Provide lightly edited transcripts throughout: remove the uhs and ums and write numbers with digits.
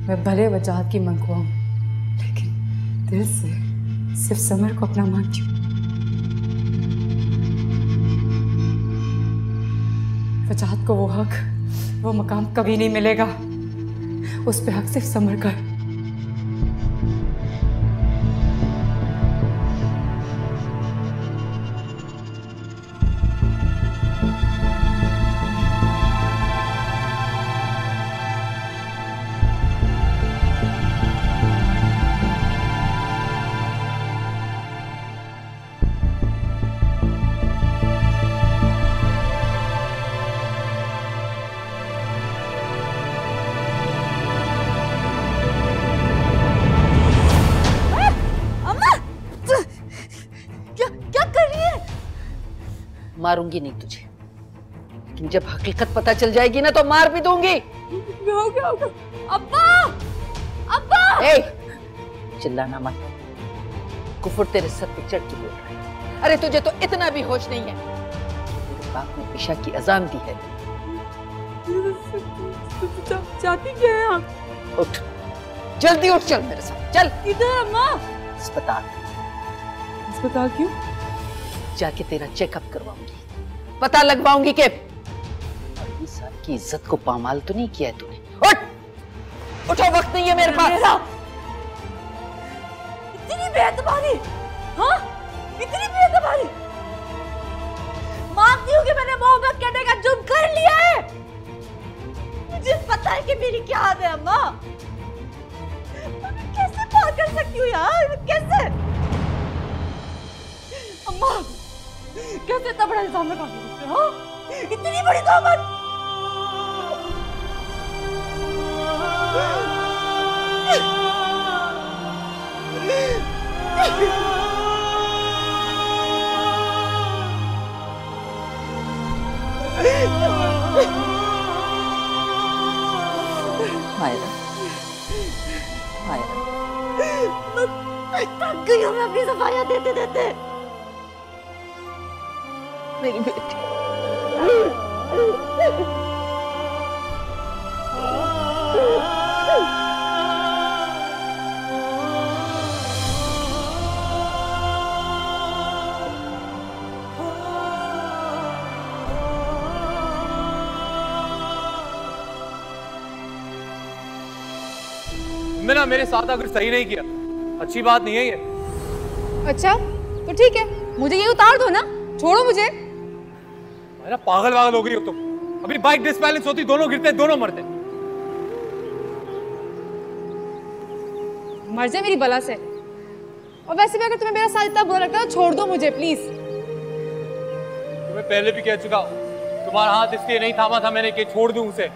मैं भले वजाहत की मंगवाऊं, लेकिन दिल से सिर्फ समर को अपना मानती हूँ। वजाहत को वो हक, वो मकाम कभी नहीं मिलेगा। उस पे हक सिर्फ समर का है। मारूंगी नहीं तुझे, लेकिन जब हकीकत पता चल जाएगी ना तो मार भी दूंगी। हो गया अब्बा, अब्बा! चिल्लाना मत, कुफर तेरे सर पे चढ़ के बोल रहा है। अरे तुझे तो इतना भी होश नहीं है। तेरे बाप ने इशा की अजान दी है। चाहती क्या है आप? उठ, जल्दी उठ, चल मेरे साथ चल। किधर अम्मा? अस्पताल। अस्पताल क्यों? जाके तेरा चेकअप करवाऊंगी, पता लगवाऊंगी कि अभी साल की इज्जत को पामाल तो नहीं किया है तूने। उठ, उठो, वक्त नहीं है मेरे पास। इतनी बेतबारी, हाँ? इतनी बेतबारी। मानती हूँ कि मैंने मोहब्बत करने का जुर्म कर लिया है। मुझे पता है कि मेरी क्या आदत है अम्मा। मैं कैसे पार कर सकती हूँ यार? कैसे? अम्मा, कैसे इतना बड़ा इल्जाम लगा सकते हो? इतनी बड़ी तोहमत! मायरा, मायरा, मैं थक गई हूँ अपनी सफाइयाँ देते देते। मेरी बेटी। मैंने मेरे साथ अगर सही नहीं किया, अच्छी बात नहीं है ये। अच्छा तो ठीक है, मुझे ये उतार दो ना, छोड़ो मुझे। पागल वागल हो गई हो तुम। अभी बाइक डिसबैलेंस होती, दोनों गिरते, दोनों मरते। मर जाए मेरी बला से। और वैसे भी अगर तुम्हें मेरा साथ इतना बुरा लगता है तो छोड़ दो मुझे प्लीज। तुम्हें पहले भी कह चुका हूं, तुम्हारा हाथ इसलिए नहीं थामा था मैंने कि छोड़ दूं उसे।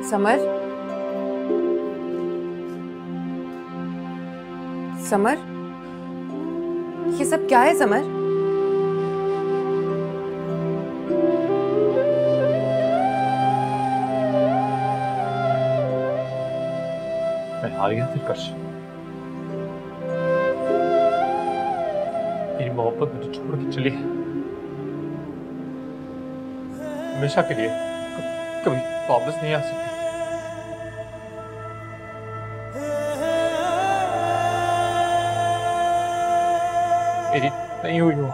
समर, समर, ये सब क्या है समर? मैं हार गया था कर्श। मेरी मोहब्बत मुझे छोड़ के चली है हमेशा के लिए, कभी वापस नहीं आ सकती। मेरी नहीं हुई वो,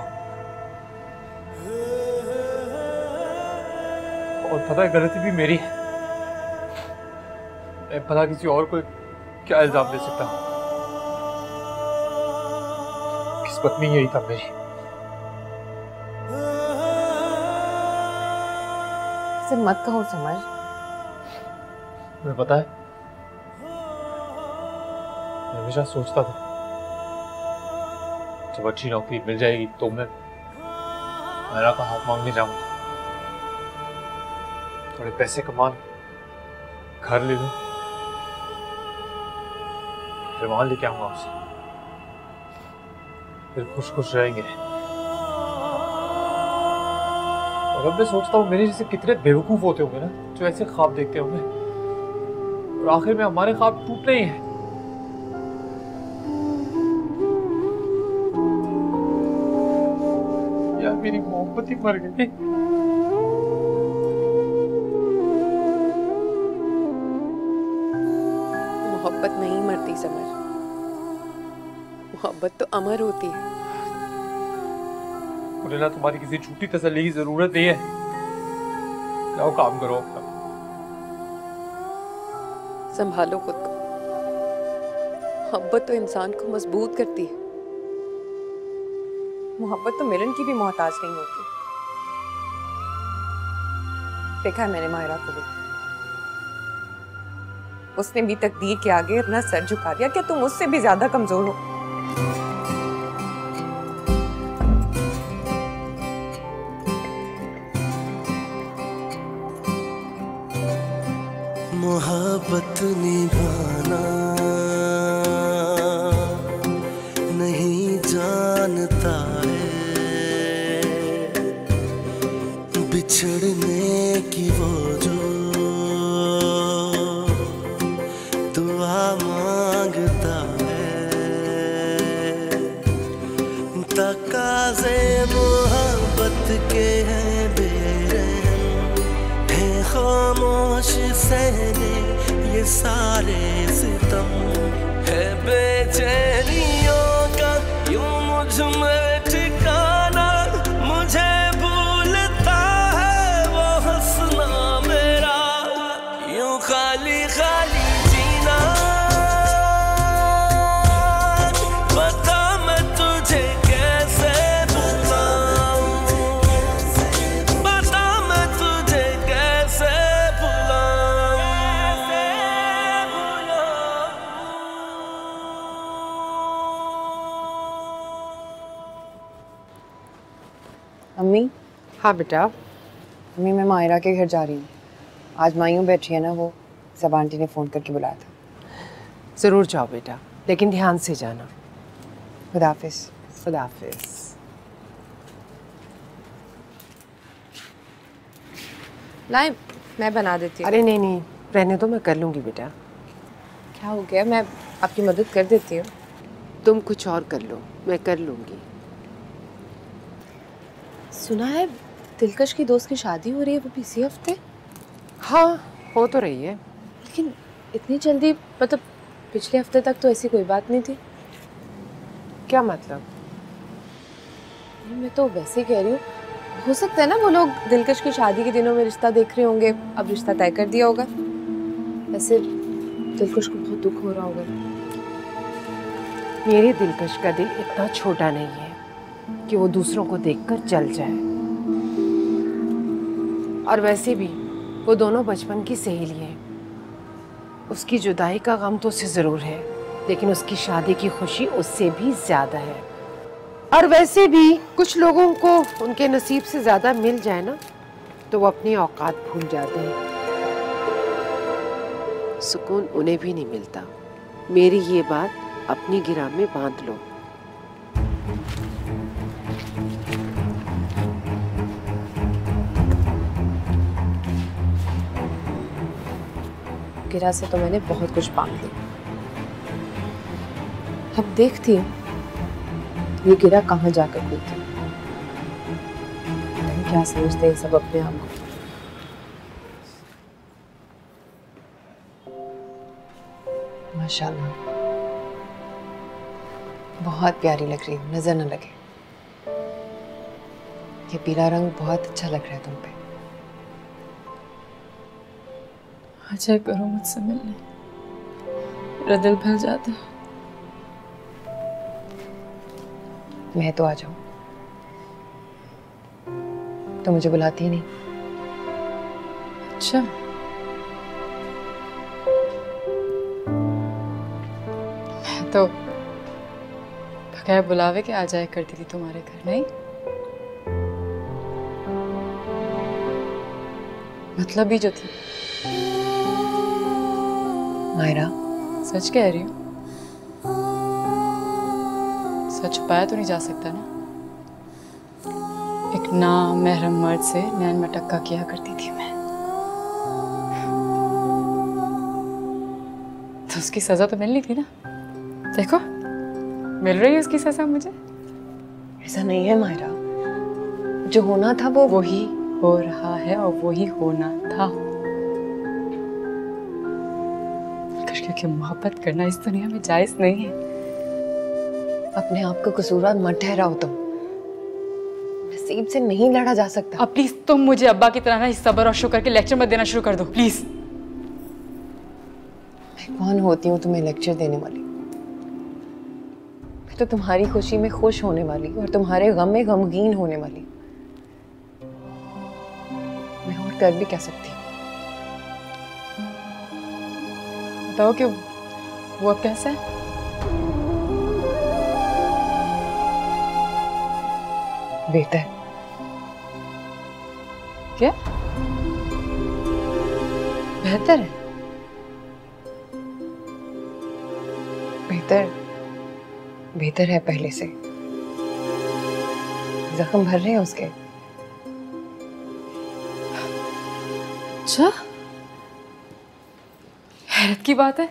और पता है गलती भी मेरी है। मैं पता किसी और को क्या इल्जाम दे सकता हूँ। किस्मत में यही था मेरी। इसे मत कहो समर। तुम्हें पता है, मैं हमेशा सोचता था जब अच्छी नौकरी मिल जाएगी तो मैं मेरा का हाथ मांगने जाऊंगा, थोड़े पैसे कमा लूं, घर ले लूं, फिर वहां लेके आऊंगा उसे, फिर खुश खुश रहेंगे। और अब मैं सोचता हूँ मेरे जैसे कितने बेवकूफ होते होंगे ना जो ऐसे ख्वाब देखते होंगे, और आखिर में हमारे ख्वाब टूटने ही हैं। यार मेरी मोहब्बत ही मर गई। मोहब्बत नहीं मरती समर, मोहब्बत तो अमर होती है। मुझे ना तुम्हारी किसी झूठी तसल्ली की जरूरत नहीं है, जाओ काम करो अपना। संभालो खुद को, मोहब्बत तो इंसान को मजबूत करती है। मोहब्बत तो मिलन की भी मोहताज नहीं होती। देखा है मैंने मायरा को भी, उसने भी तकदीर के आगे अपना सर झुका दिया। क्या तुम उससे भी ज्यादा कमजोर हो? मोहब्बत निभाना नहीं जानता है, बिछड़ने की वो जो दुआ मांगता है। तकाज़े मोहब्बत के हैं बेरहम, हैं खामोश सहने ये सारे सितम, है बेचैनियों का यूं मुझ में ठिकाना। मुझे भूलता है वो हंसना मेरा, यूं खाली खाली जीना। बता मैं तुझे कैसे भुलाऊं, बता मैं तुझे कैसे अम्मी। हाँ बेटा। अम्मी मैं मायरा के घर जा रही हूँ। आज मायूं बैठी है ना, वो सब आंटी ने फ़ोन करके बुलाया था। ज़रूर जाओ बेटा, लेकिन ध्यान से जाना। खुदा हाफिज़। खुदा हाफिज़। लाए मैं बना देती हूँ। अरे नहीं नहीं, रहने दो, मैं कर लूँगी बेटा। क्या हो गया, मैं आपकी मदद कर देती हूँ। तुम कुछ और कर लो, मैं कर लूँगी। सुना है दिलकश की दोस्त की शादी हो रही है, वो भी इसी हफ्ते। हाँ हो तो रही है, लेकिन इतनी जल्दी, मतलब पिछले हफ्ते तक तो ऐसी कोई बात नहीं थी। क्या मतलब? मैं तो वैसे ही कह रही हूँ, हो सकता है ना वो लोग दिलकश की शादी के दिनों में रिश्ता देख रहे होंगे, अब रिश्ता तय कर दिया होगा। वैसे दिलकश को बहुत दुख हो रहा होगा। मेरे दिलकश का दिल इतना छोटा नहीं है कि वो दूसरों को देखकर जल जाए। और वैसे भी वो दोनों बचपन की सहेली हैं। उसकी जुदाई का गम तो उसे ज़रूर है, लेकिन उसकी शादी की खुशी उससे भी ज़्यादा है। और वैसे भी कुछ लोगों को उनके नसीब से ज़्यादा मिल जाए ना, तो वो अपनी औकात भूल जाते हैं। सुकून उन्हें भी नहीं मिलता। मेरी ये बात अपनी गिरा में बांध लो। गिरा से तो मैंने बहुत कुछ बांध लिया। अब देखती हूँ ये गिरा कहाँ जाकर खुलती है। क्या समझते हैं सब अपने आप को। माशाल्लाह बहुत प्यारी लग रही है, नजर न लगे। ये पीला रंग बहुत अच्छा लग रहा है तुम पे। अच्छा करो मुझसे मिलने, मेरा दिल भर जाता। मैं तो आ जाऊं, तो मुझे बुलाती ही नहीं। अच्छा, मैं तो बगैर बुलावे के आ जाया करती थी तुम्हारे घर, नहीं? मतलब भी जो थी। मायरा सच कह रही हूँ, सच छुपाया तो नहीं जा सकता ना। एक ना महरम मर्द से नैन मटक्का किया करती थी मैं। तो उसकी सजा तो मिलनी थी ना। देखो मिल रही है उसकी सजा मुझे। ऐसा नहीं है मायरा, जो होना था वो वही हो रहा है और वही होना था। क्योंकि मोहब्बत करना इस दुनिया में जायज नहीं है। अपने आप को कसूरवार मत ठहराओ तुम। नसीब से नहीं लड़ा जा सकता। अब प्लीज तुम मुझे अब्बा की तरह ना इस सब्र और शुक्र के लेक्चर मत देना शुरू कर दो प्लीज। मैं कौन होती हूँ तुम्हें लेक्चर देने वाली? मैं तो तुम्हारी खुशी में खुश होने वाली और तुम्हारे गम में गमगीन होने वाली। मैं और कर भी क्या सकती हूँ? बताओ कि वो अब कैसा है? बेहतर। क्या बेहतर है? बेहतर बेहतर है पहले से। जख्म भर रहे हैं उसके। अच्छा हैरत की बात है,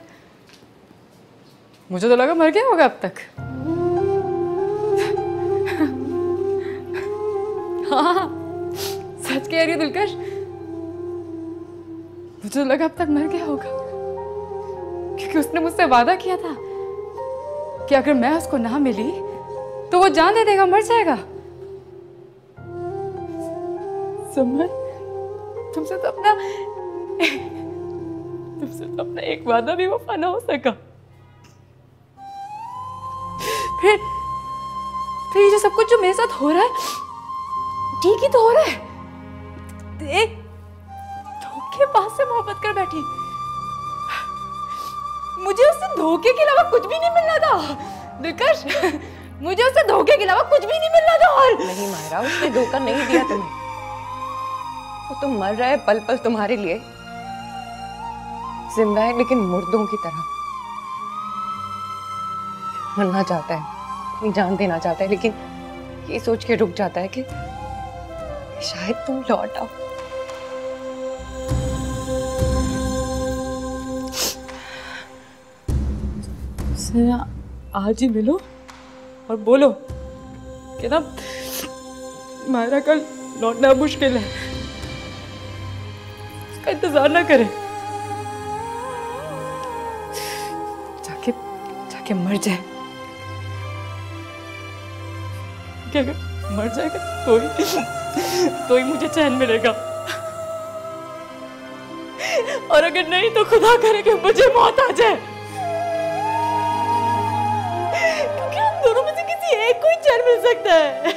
मुझे तो लगा मर गया होगा अब तक। हाँ सच कह रही है दिलकश, मुझे तो लगा अब तक मर गया होगा क्योंकि उसने मुझसे वादा किया था कि अगर मैं उसको ना मिली तो वो जान दे देगा, मर जाएगा। समझ तुमसे तो अपना एक वादा भी वफा ना हो सका। फिर ये जो सब कुछ जो मेरे साथ हो रहा है ठीक ही तो हो रहा है। एक धोखेबाज से मोहब्बत कर बैठी, मुझे उससे धोखे के अलावा कुछ भी नहीं मिल रहा था। दिलकश मुझे उससे धोखे के अलावा कुछ भी नहीं मिल रहा था। और नहीं मायरा, उसने धोखा नहीं दिया तुम्हें। वो तो मर रहा है पल पल तुम्हारे लिए, जिंदा है लेकिन मुर्दों की तरह। मरना चाहता है, अपनी जान देना चाहता है, लेकिन ये सोच के रुक जाता है कि शायद तुम लौट आओ। उससे ना आज ही मिलो और बोलो कि ना मायरा कल लौटना मुश्किल है, उसका इंतजार ना करे। जाके मर जाए। क्या अगर मर जाएगा तो ही मुझे चैन मिलेगा, और अगर नहीं तो खुदा करे कि मुझे मौत आ जाए। क्योंकि हम दोनों में से किसी एक को ही चैन मिल सकता है,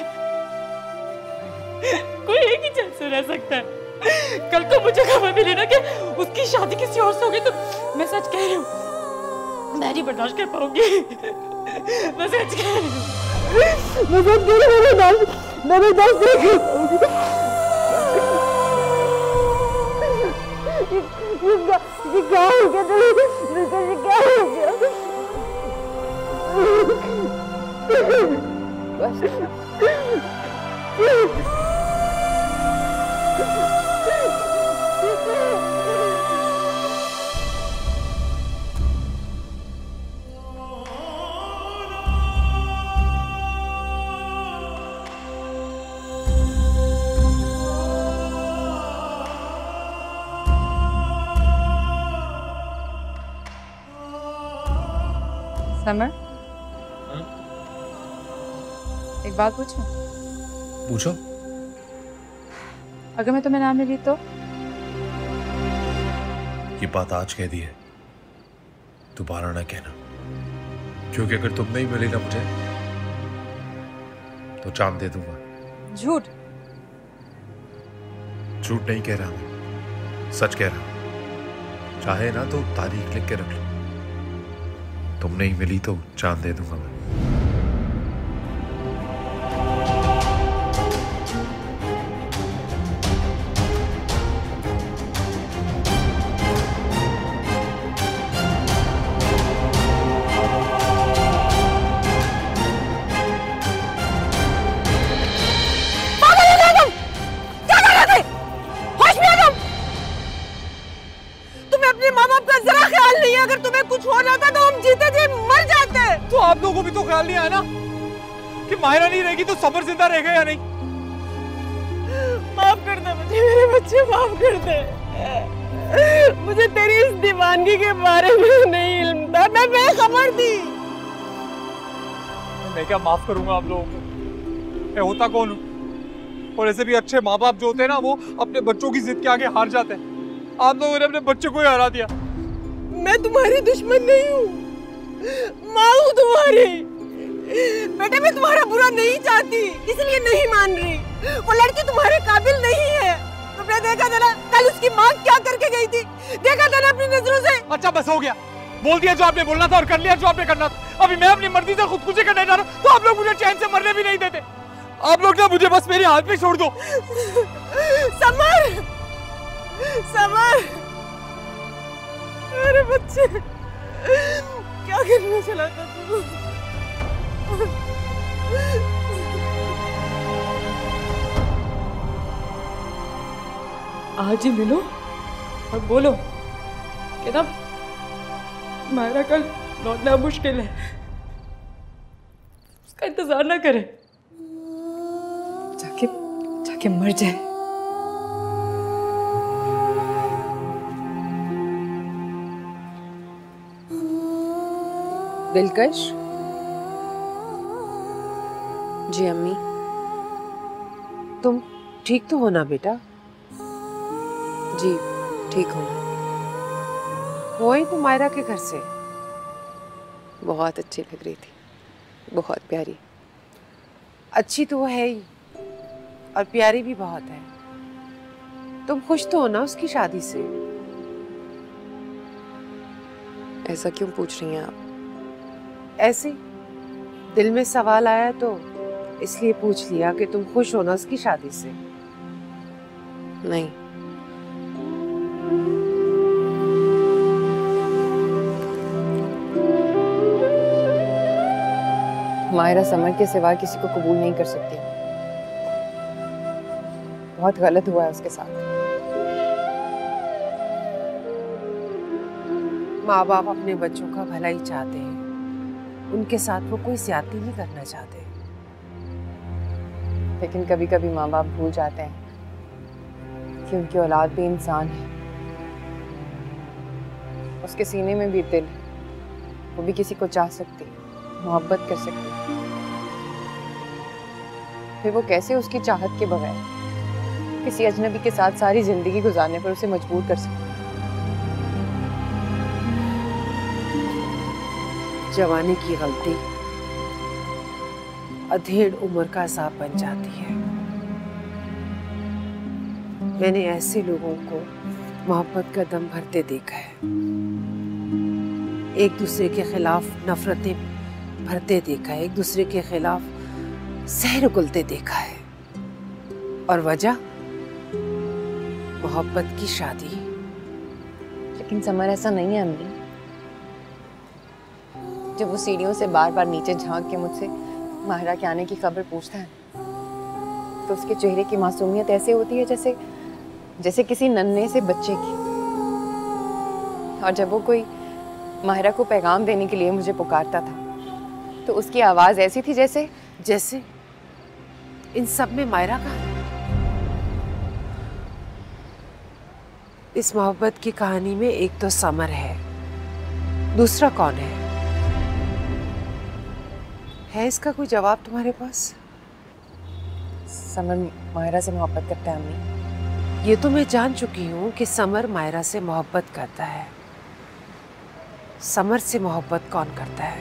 कोई एक ही चैन से रह सकता है। कल को मुझे खबर मिली ना कि उसकी शादी किसी और से होगी तो मैं सच कह रही हूँ मैं नहीं बर्दाश्त कर पाऊंगी। मैं सच कह रही हूँ, मैं बर्दाश्त नहीं कर पाऊंगी। ये क्या हो गया? क्या हो गया? समर, एक बात पूछूं? पूछो। अगर मैं तुम्हें ना मिली तो? ये बात आज कह दी है, दोबारा ना कहना, क्योंकि अगर तुम नहीं मिली ना मुझे तो चांद दे दूंगा। झूठ? झूठ नहीं कह रहा मैं, सच कह रहा हूं। चाहे ना तो तारीख लिख के रख लो, तुम नहीं मिली तो चांद दे दूंगा मैं। तो हम जीते जी मर जाते। तो आप लोगों को भी तो ख्याल नहीं आया ना कि माहिरा नहीं रहेगी तो समर जिंदा रहेगा या नहीं? माफ कर दे मुझे मेरे बच्चे, माफ कर दे। मुझे तेरी इस दीवानगी के बारे में नहीं इल्म था, मैं बेखबर थी। मैं क्या माफ करूंगा आप लोगों को? मैं होता कौन हूँ? और ऐसे भी अच्छे माँ बाप जो होते हैं ना, वो अपने बच्चों की जिद के आगे हार जाते हैं। आप लोगों ने अपने बच्चे को ही हरा दिया। मैं तुम्हारी दुश्मन नहीं हूँ, माँ हूँ तुम्हारी। बेटा मैं तुम्हारा बुरा नहीं चाहती, इसलिए नहीं मान रही। वो लड़की तुम्हारे काबिल नहीं है। तुमने देखा था ना कल उसकी माँ क्या करके गई थी, देखा था ना अपनी नजरों से। अच्छा बस हो गया, बोल दिया जो आपने बोलना था और कर लिया जो आपने करना था। अभी मैं अपनी मर्जी से खुदकुशी करने जा रहा हूँ तो आप लोग मुझे चैन से मरने भी नहीं देते। आप लोग ना मुझे बस मेरे हाथ पे छोड़ दो। समर, समर, मेरे बच्चे, क्या करने चला था तू? आज ही मिलो और बोलो कि ना माहिरा कल लौटना मुश्किल है, उसका इंतजार ना करे, जाके जाके मर जाए। दिलकश। जी अम्मी। तुम ठीक तो हो ना बेटा? जी ठीक हूँ। वो ही तो मायरा के घर से। बहुत अच्छी लग रही थी, बहुत प्यारी। अच्छी तो वो है ही और प्यारी भी बहुत है। तुम खुश तो हो ना उसकी शादी से? ऐसा क्यों पूछ रही हैं आप? ऐसे दिल में सवाल आया तो इसलिए पूछ लिया कि तुम खुश हो ना उसकी शादी से? नहीं। माहिरा समर के सिवा किसी को कबूल नहीं कर सकती। बहुत गलत हुआ है उसके साथ। माँ बाप अपने बच्चों का भला ही चाहते हैं, उनके साथ वो कोई ज्यादती नहीं करना चाहते। लेकिन कभी कभी माँ बाप भूल जाते हैं कि उनकी औलाद भी इंसान है। उसके सीने में भी दिल है, वो भी किसी को चाह सकती, मोहब्बत कर सकती। फिर वो कैसे उसकी चाहत के बगैर किसी अजनबी के साथ सारी जिंदगी गुजारने पर उसे मजबूर कर सकती। जवानी की गलती अधेड़ उम्र का अज़ाब बन जाती है। मैंने ऐसे लोगों को मोहब्बत का दम भरते देखा है, एक दूसरे के खिलाफ नफरतें भरते देखा है, एक दूसरे के खिलाफ जहर उगलते देखा है। और वजह मोहब्बत की शादी। लेकिन समर ऐसा नहीं है अम्मी। जब वो सीढ़ियों से बार बार नीचे झांक के मुझसे माहिरा के आने की खबर पूछता है तो उसके चेहरे की मासूमियत ऐसे होती है जैसे जैसे किसी नन्हे से बच्चे की। और जब वो कोई माहिरा को पैगाम देने के लिए मुझे पुकारता था तो उसकी आवाज ऐसी थी जैसे जैसे इन सब में मायरा का। इस मोहब्बत की कहानी में एक तो समर है, दूसरा कौन है? इसका कोई जवाब तुम्हारे पास? समर माहिरा से मोहब्बत करता है अम्मी। ये तो मैं जान चुकी हूँ कि समर मायरा से मोहब्बत करता है। समर से मोहब्बत कौन करता है,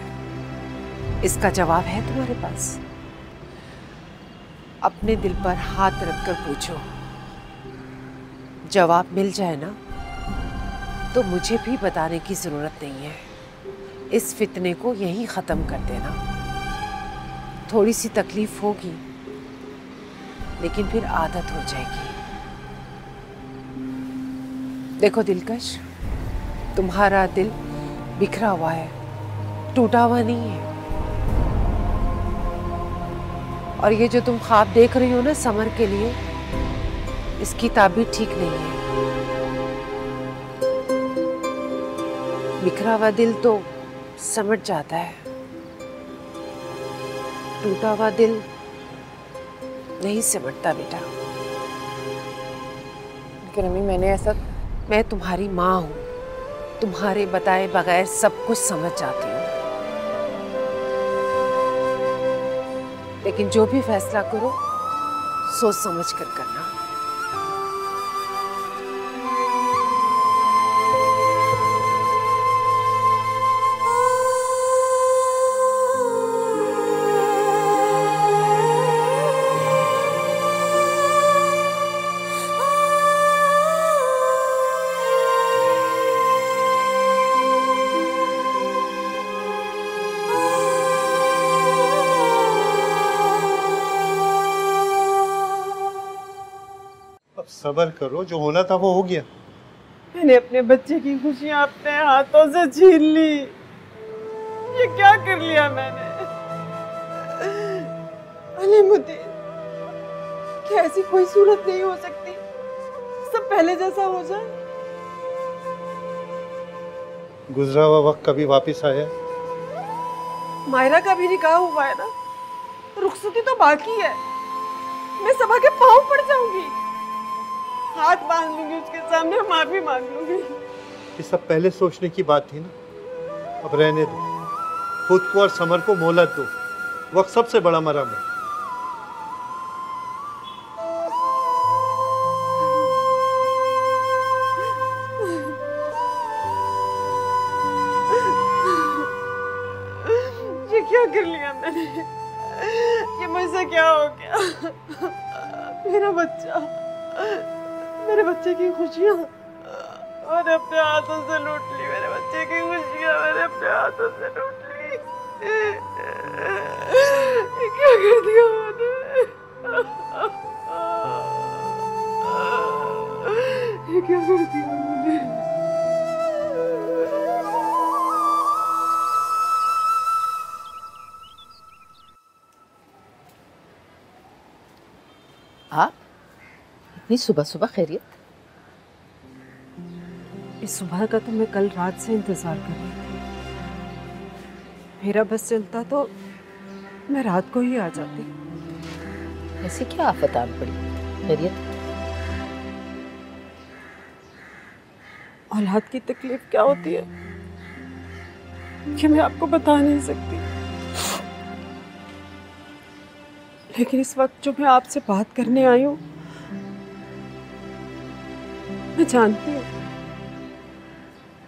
इसका जवाब है तुम्हारे पास? अपने दिल पर हाथ रखकर पूछो, जवाब मिल जाए ना तो मुझे भी बताने की जरूरत नहीं है। इस फितने को यहीं खत्म कर देना। थोड़ी सी तकलीफ होगी लेकिन फिर आदत हो जाएगी। देखो दिलकश, तुम्हारा दिल बिखरा हुआ है, टूटा हुआ नहीं है। और ये जो तुम ख्वाब देख रही हो ना समर के लिए, इसकी ताबीर ठीक नहीं है। बिखरा हुआ दिल तो समझ जाता है। टूटा हुआ दिल नहीं सिमटता बेटा। लेकिन अम्मी मैं तुम्हारी माँ हूँ, तुम्हारे बताए बगैर सब कुछ समझ जाती हूँ। लेकिन जो भी फैसला करो सोच समझ कर करना। सब्र करो, जो होना था वो हो गया। मैंने अपने बच्चे की खुशियां अपने हाथों से छीन ली। ये क्या कर लिया मैंने? अलीमुद्दीन, क्या ऐसी कोई सूरत नहीं हो सकती सब पहले जैसा हो जाए? गुजरा हुआ वक्त कभी वापस आया? मायरा का भी निकाह हुआ है ना, रुखसती तो बाकी है। मैं सबा के पांव पड़ जाऊंगी, हाथ बांध लूंगी उसके सामने, माफी मांग लूंगी। ये सब पहले सोचने की बात थी ना। अब रहने दो, खुद को और समर को मोहलत दो। वक्त सबसे बड़ा मरहम है। ये क्या कर लिया मैंने? ये मुझसे क्या हो गया? मेरा बच्चा, मेरे बच्चे की खुशियाँ मैंने अपने हाथों से लूट ली। मेरे बच्चे की खुशियाँ मैंने अपने हाथों से लूट ली। ये क्या कर दिया मैंने? ये क्या कर दिया मैंने? आप इतनी सुबह सुबह खैरियत? इस सुबह का तो मैं कल रात से इंतजार कर रही थी। मेरा बस चलता तो मैं रात को ही आ जाती। ऐसी क्या आफत आन पड़ी? खैरियत? औलाद की तकलीफ क्या होती है कि मैं आपको बता नहीं सकती। लेकिन इस वक्त जो मैं आपसे बात करने आई हूँ, मैं जानती हूँ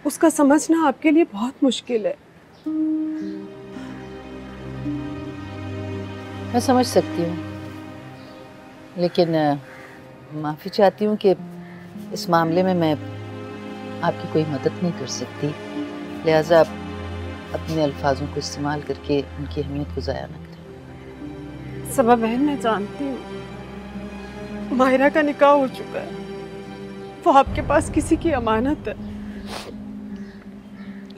उसका समझना आपके लिए बहुत मुश्किल है। मैं समझ सकती हूँ, लेकिन माफ़ी चाहती हूँ कि इस मामले में मैं आपकी कोई मदद नहीं कर सकती। लिहाजा आप अपने अल्फाजों को इस्तेमाल करके उनकी अहमियत को ज़ाया न करें। सबा बहन, मैं जानती हूँ माहिरा का निकाह हो चुका है, वो आपके पास किसी की अमानत है।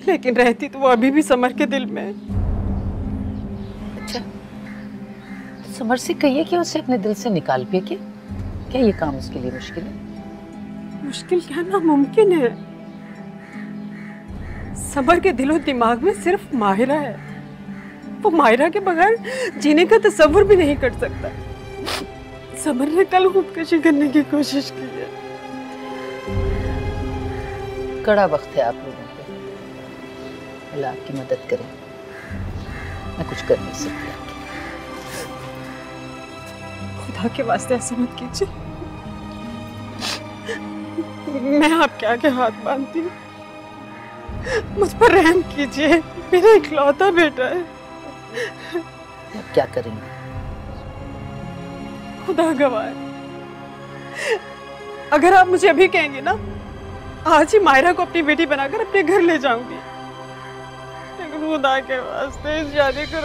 लेकिन रहती तो वो अभी भी समर के दिल में है। अच्छा, तो समर से कहिए कि उसे अपने दिल से निकाल पे। क्या ये काम उसके लिए मुश्किल है? मुश्किल क्या, नामुमकिन है। समर के दिलो दिमाग में सिर्फ माहिरा है। वो माहिरा के बगैर जीने का तस्वुर भी नहीं कर सकता। समर ने कल खुदकुशी करने की कोशिश की है। कड़ा वक्त है आप लोगों पे, अल्लाह आपकी मदद करे। मैं कुछ कर नहीं सकती आपकी। खुदा के वास्ते ऐसा मत कीजिए। मैं आपके आगे हाथ बांधती हूँ, मुझ पर रहम कीजिए। मेरा इकलौता बेटा है। आप क्या करेंगे? खुदा गवाह है, अगर आप मुझे अभी कहेंगे ना, आज ही मायरा को अपनी बेटी बनाकर अपने घर ले जाऊंगी। लेकिन खुदा के वास्ते इस शादी को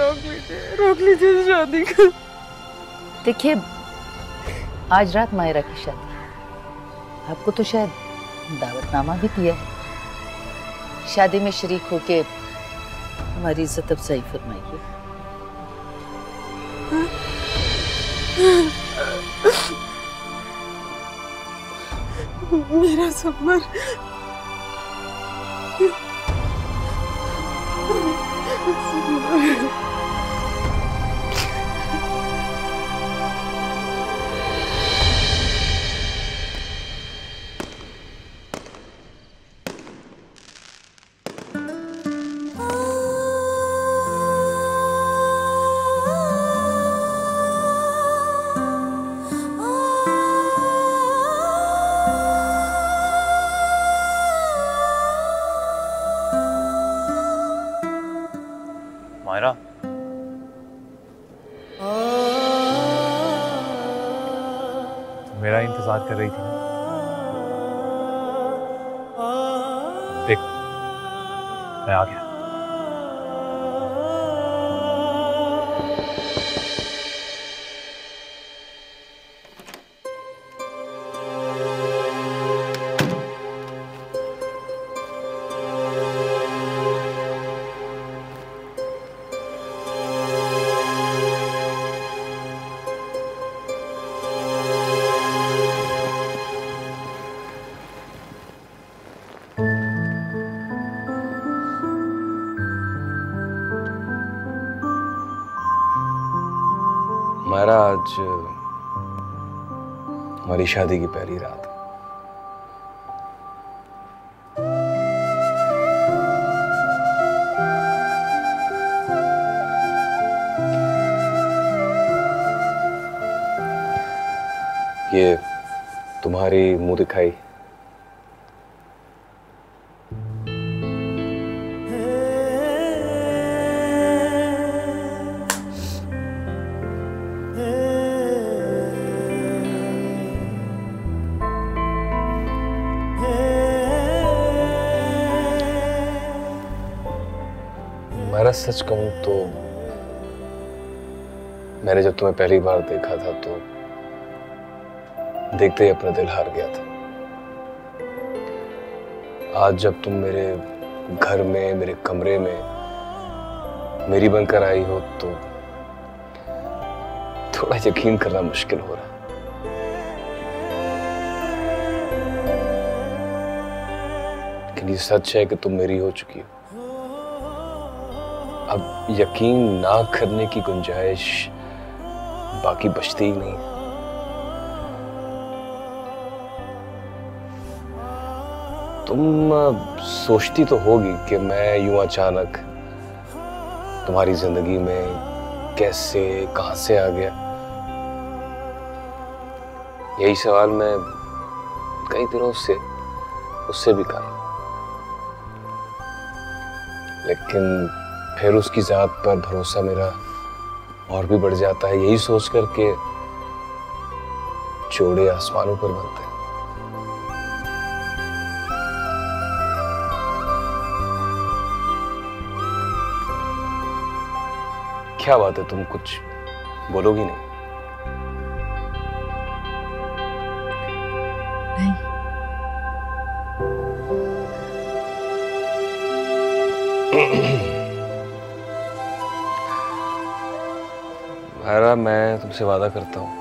रोक लीजिए इस शादी को। देखिए, आज रात मायरा की शादी है। आपको तो शायद दावतनामा भी दिया है। शादी में शरीक होके हमारी इज्जत अफजाई फरमाइए। मेरा समर, मायरा, मेरा इंतजार कर रही थी ना? देख, मैं आ गया। मायरा, आज हमारी शादी की पहली रात। ये तुम्हारी मुंह दिखाई मेरा सच कहूं तो मैंने जब तुम्हें पहली बार देखा था तो देखते ही अपना दिल हार गया था। आज जब तुम मेरे घर में, मेरे कमरे में मेरी बनकर आई हो तो थोड़ा यकीन करना मुश्किल हो रहा है। लेकिन ये सच है कि तुम मेरी हो चुकी हो। अब यकीन ना करने की गुंजाइश बाकी बचती ही नहीं। तुम सोचती तो होगी कि मैं यूं अचानक तुम्हारी जिंदगी में कैसे, कहां से आ गया। यही सवाल मैं कई दिनों से उससे भी कर रहा हूं, लेकिन फिर उसकी जात पर भरोसा मेरा और भी बढ़ जाता है, यही सोच कर के जोड़े आसमानों पर बनते हैं। क्या बात है, तुम कुछ बोलोगी नहीं? नहीं। मायरा, मैं तुमसे वादा करता हूं,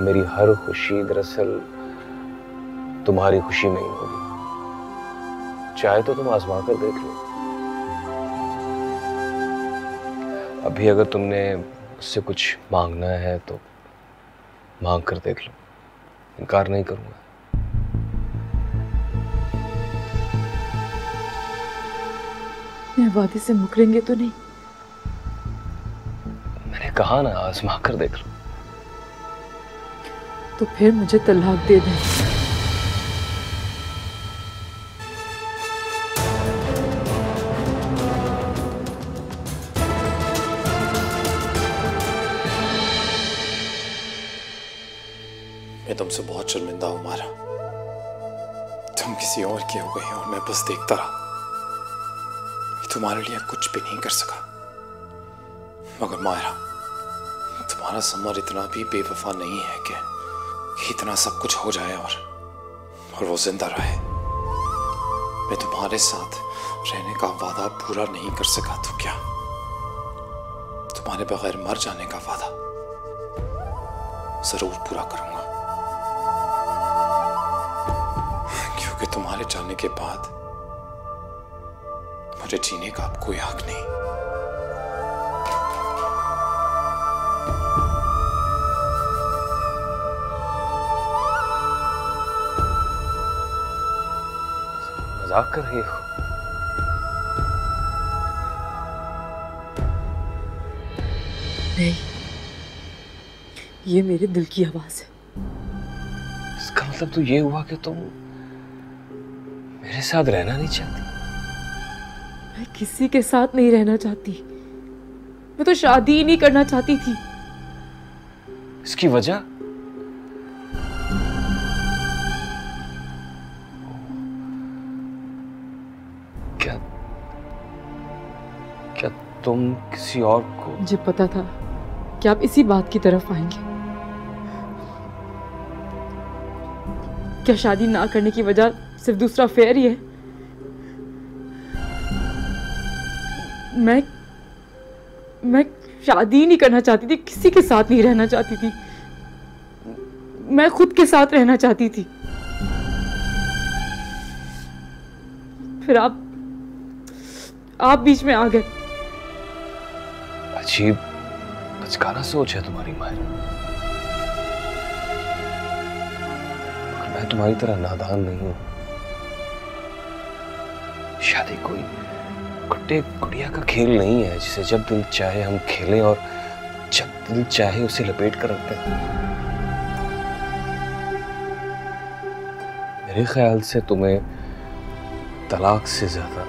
मेरी हर खुशी दरअसल तुम्हारी खुशी में ही होगी। चाहे तो तुम आजमा कर देख लो। अभी अगर तुमने उससे कुछ मांगना है तो मांग कर देख लो, इनकार नहीं करूंगा। मैं वादे से मुकरेंगे तो नहीं? मैंने कहा ना, आजमा कर देख लो। तो फिर मुझे तलाक दे दें। मैं तुमसे बहुत शर्मिंदा हूं मारा। तुम किसी और की हो गई और मैं बस देखता रहा। तुम्हारे लिए कुछ भी नहीं कर सका। मगर मायरा, तुम्हारा समर इतना भी बेवफा नहीं है कि इतना सब कुछ हो जाए और वो जिंदा रहे। मैं तुम्हारे साथ रहने का वादा पूरा नहीं कर सका तो क्या तुम्हारे बगैर मर जाने का वादा जरूर पूरा करूंगा, क्योंकि तुम्हारे जाने के बाद तुम्हारे जीने का अब कोई हक नहीं। मजाक कर रही हो? नहीं, ये मेरे दिल की आवाज है। इसका मतलब तो ये हुआ कि तुम मेरे साथ रहना नहीं चाहती? मैं किसी के साथ नहीं रहना चाहती। मैं तो शादी ही नहीं करना चाहती थी। इसकी वजह? क्या तुम किसी और को? मुझे पता था कि आप इसी बात की तरफ आएंगे। क्या शादी ना करने की वजह सिर्फ दूसरा अफेयर ही है? मैं शादी ही नहीं करना चाहती थी, किसी के साथ नहीं रहना चाहती थी। मैं खुद के साथ रहना चाहती थी। फिर आप बीच में आ गए। अजीब बचकाना सोच है तुम्हारी माहिरा। मैं तुम्हारी तरह नादान नहीं हूं। शादी कोई गुड्डे गुड़िया का खेल नहीं है जिसे जब दिल चाहे हम खेलें और जब दिल चाहे उसे लपेट कर रखते हैं। मेरे ख्याल से तुम्हें तलाक से ज्यादा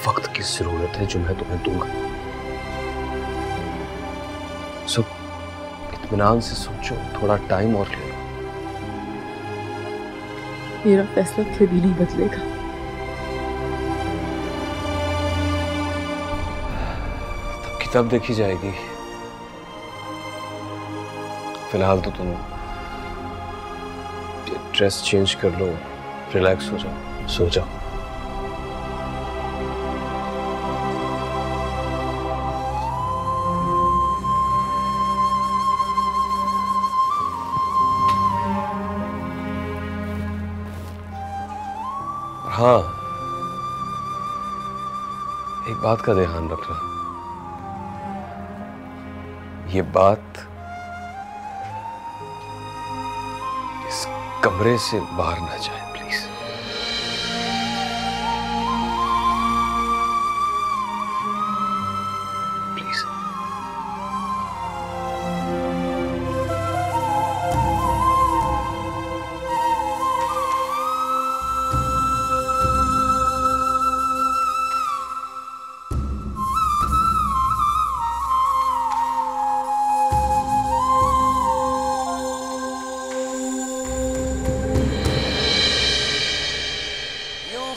वक्त की जरूरत है जो मैं तुम्हें दूंगा। सो इत्मीनान से सोचो, थोड़ा टाइम और ले लो। मेरा फैसला फिर भी नहीं बदलेगा। तब किताब देखी जाएगी। फिलहाल तो तुम ड्रेस चेंज कर लो, रिलैक्स हो जाओ, सो जाओ। हाँ, एक बात का ध्यान रखना। ये बात इस कमरे से बाहर ना जाए, प्लीज। प्लीज।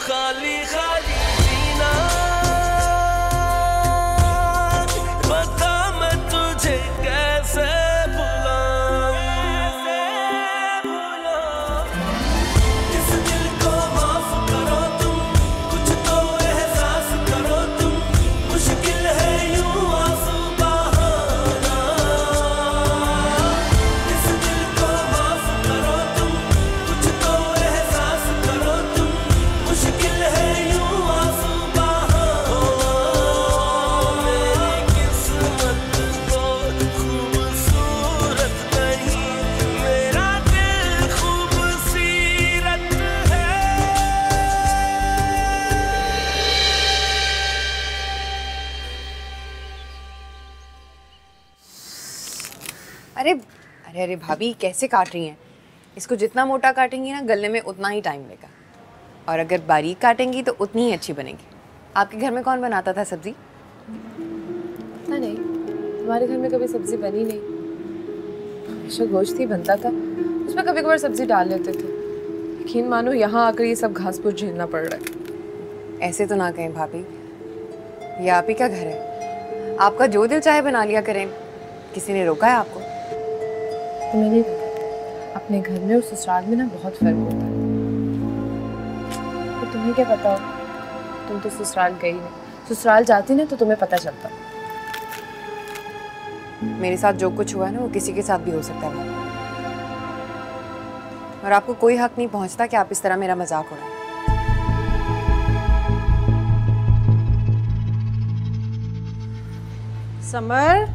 खाली खाली जीना, बता मैं तुझे कैसे भुलाऊं। इस दिल को माफ करो तुम, कुछ तो एहसास करो तुम। मुश्किल है यूं आंसू बहाना। इस दिल को माफ करो तुम, कुछ तो एहसास करो तुम। मुश्किल है यूं आंसू बहाना। मेरी किस्मत को खूबसूरत नहीं, मेरा दिल खूबसूरत है। अरे अरे अरे भाभी, कैसे काट रही हैं? इसको जितना मोटा काटेंगी ना, गलने में उतना ही टाइम लेगा, और अगर बारीक काटेंगी तो उतनी ही अच्छी बनेगी। आपके घर में कौन बनाता था सब्जी? पता नहीं, हमारे घर में कभी सब्जी बनी नहीं। हमेशा गोश्त ही बनता था, उसमें कभी कभार सब्जी डाल लेते थे। यकीन मानो, यहाँ आकर ये सब घास फूस झेलना पड़ रहा है। ऐसे तो ना कहें भाभी, ये आप ही का घर है। आपका जो दिल चाहे बना लिया करें, किसी ने रोका है आपको? तुम्हें नहीं पता, अपने घर में और ससुराल में ना बहुत फर्क होता है। तो तुम्हें क्या पता हो, तुम तो ससुराल गई नहीं। ससुराल जाती ना तो तुम्हें पता चलता। मेरे साथ जो कुछ हुआ है ना, वो किसी के साथ भी हो सकता है, और आपको कोई हक नहीं पहुंचता कि आप इस तरह मेरा मजाक उड़ाएं। समर,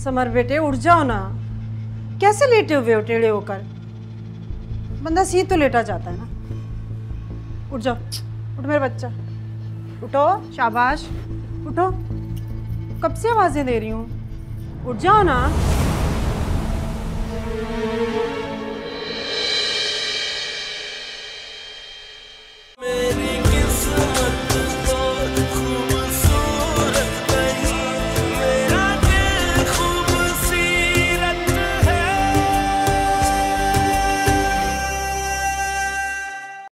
समर बेटे उठ जाओ ना, कैसे लेटे हुए हो टेढ़े होकर? बंदा सीधे तो लेटा जाता है ना। उठ जाओ, उठ मेरा बच्चा, उठो, शाबाश, उठो। कब से आवाजें दे रही हूँ, उठ जाओ ना।